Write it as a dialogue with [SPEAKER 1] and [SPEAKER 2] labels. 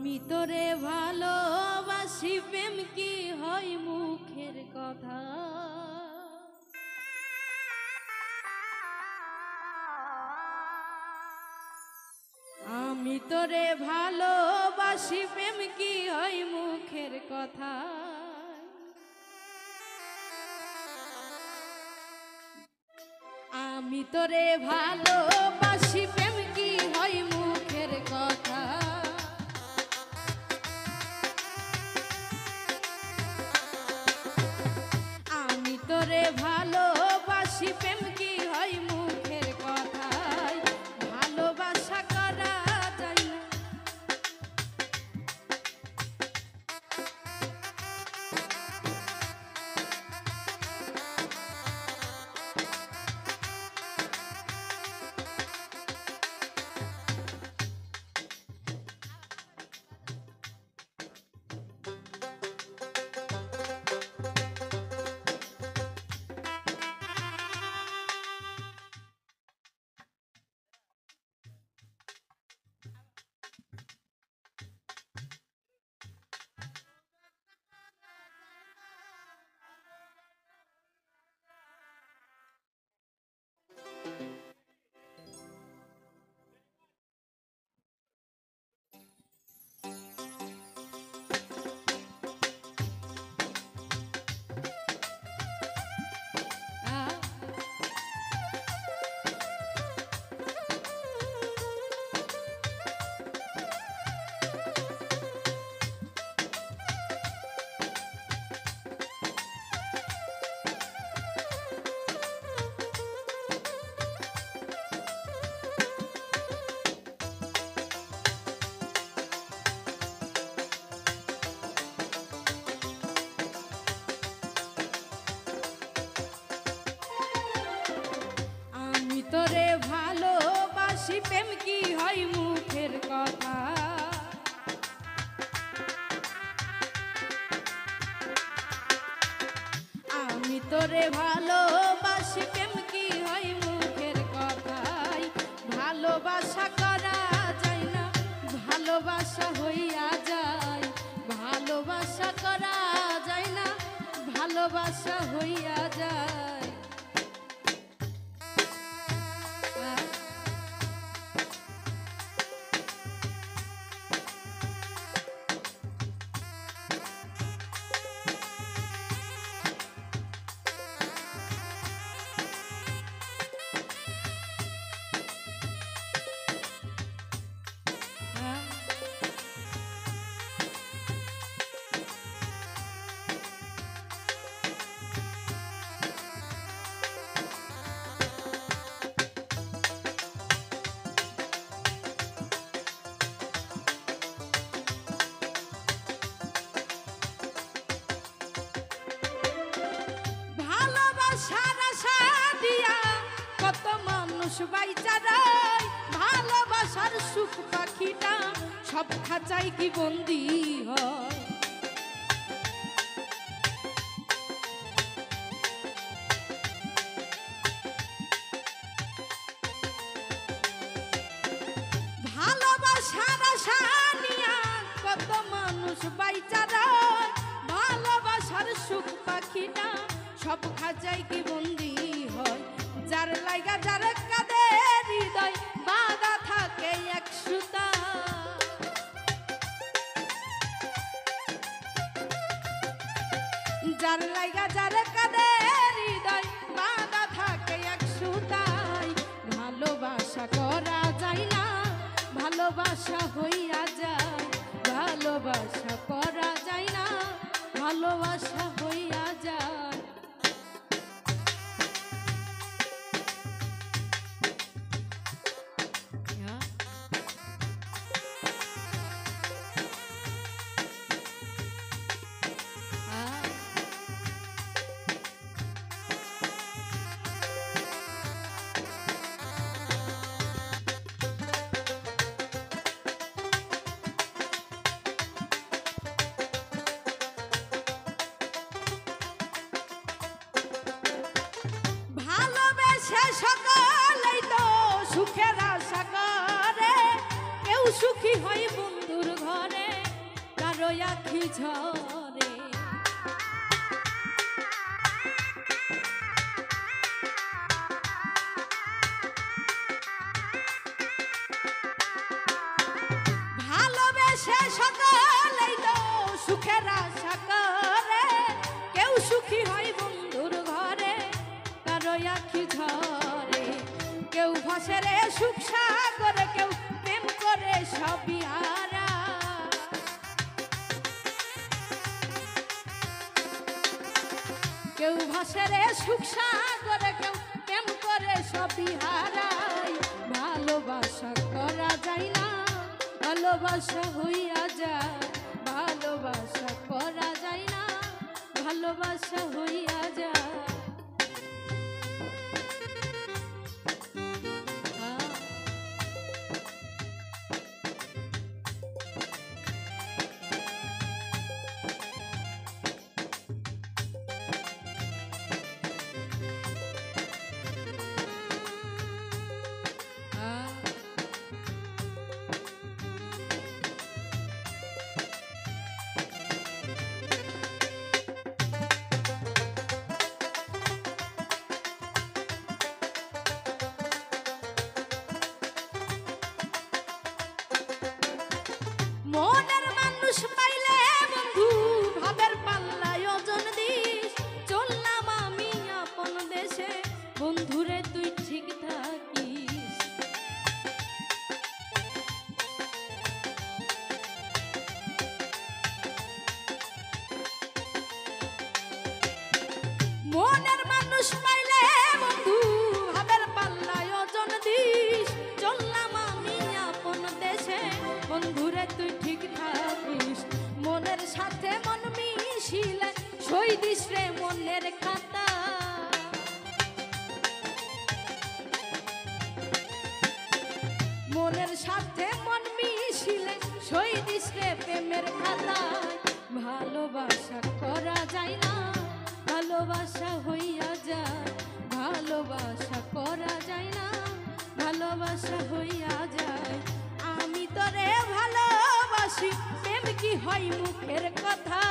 [SPEAKER 1] আমি তোরে ভালোবাসি, প্রেম কি হয় মুখের কথা। আমি তোরে ভালোবাসি, প্রেম কি হয় মুখের কথা। আমি তোরে ভালোবাসি, প্রেম কি হয় মুখের কথা। আমি তোরে ভালোবাসি, প্রেম কি হয় মুখের কথায়। ভালোবাসা করা যায় না, তোরে ভালোবাসি, প্রেম কি হয় মুখের কথা। আমি তোরে ভালোবাসি, প্রেম কি হয় মুখের কথাই। ভালোবাসা করা যায় না, ভালোবাসা হইয়া যায়। ভালোবাসা করা যায় না, ভালোবাসা হইয়া যায়। কত মানুষ বাইচা যায়, ভালোবাসার সুখ পাখিটা সব খাঁচাই কি বন্দি হয়। ভালোবাসার আশা নিয়া কত মানুষ বাইচা যায়, ভালোবাসার সুখ পাখিটা সব খাঁচাই কি বন্দি হয়। যার লাইগা যার কাঁদে হৃদয় বাঁধা থাকে এক সুতা। যার লাইগা যার কাঁদে হৃদয় বাঁধা থাকে এক সুতায়। ভালোবাসা করা যায় না, ভালোবাসা হইয়া যায়। ভালোবাসা করা যায় না, ভালোবাসা হইয়া যায়। সকলেই তো সুখের আশা করে, কেউ সুখী হয় বন্ধুর ঘরে। আখি ঝরে। ভালোবেসে সকলেই তো সুখের আশা করে, কেউ সুখী হয় বন্ধুর ঘরে, কারো আখি ঝরে। কেউ ভাসে রে সুখ সাগরে, কেউ প্রেম করে সবই হারা। কেউ ভাসে রে সুখ সাগরে, কেউ প্রেম করে সবই হারায়। ভালোবাসা করা যায় না, ভালোবাসা হইয়া যায়। ভালোবাসা করা যায় না, ভালোবাসা হইয়া যায়। মনের মানুষ পাইলে বন্ধু ভাবের পাল্লায় ওজন দিস। চললাম আমি আপন দেশে, বন্ধুরে তুই ঠিক থাকিস। মনের মানুষ পাইলে বন্ধু ভাবের পাল্লায় ওজন দিস। চললাম আমি আপন দেশে, বন্ধুরে তুই ঠিক থাকিস। মনের সাথে মন মিশিলে সই দিস রে মনের খাতা। মনের সাথে মন মিশিলে সই দিস রে প্রেমের খাতায়। ভালোবাসা করা যায় না, ভালোবাসা হইয়া যায়। ভালোবাসা করা যায় না, ভালোবাসা হইয়া যায়। আমি তোরে ভালোবাসি, প্রেম কি হয় মুখের কথা।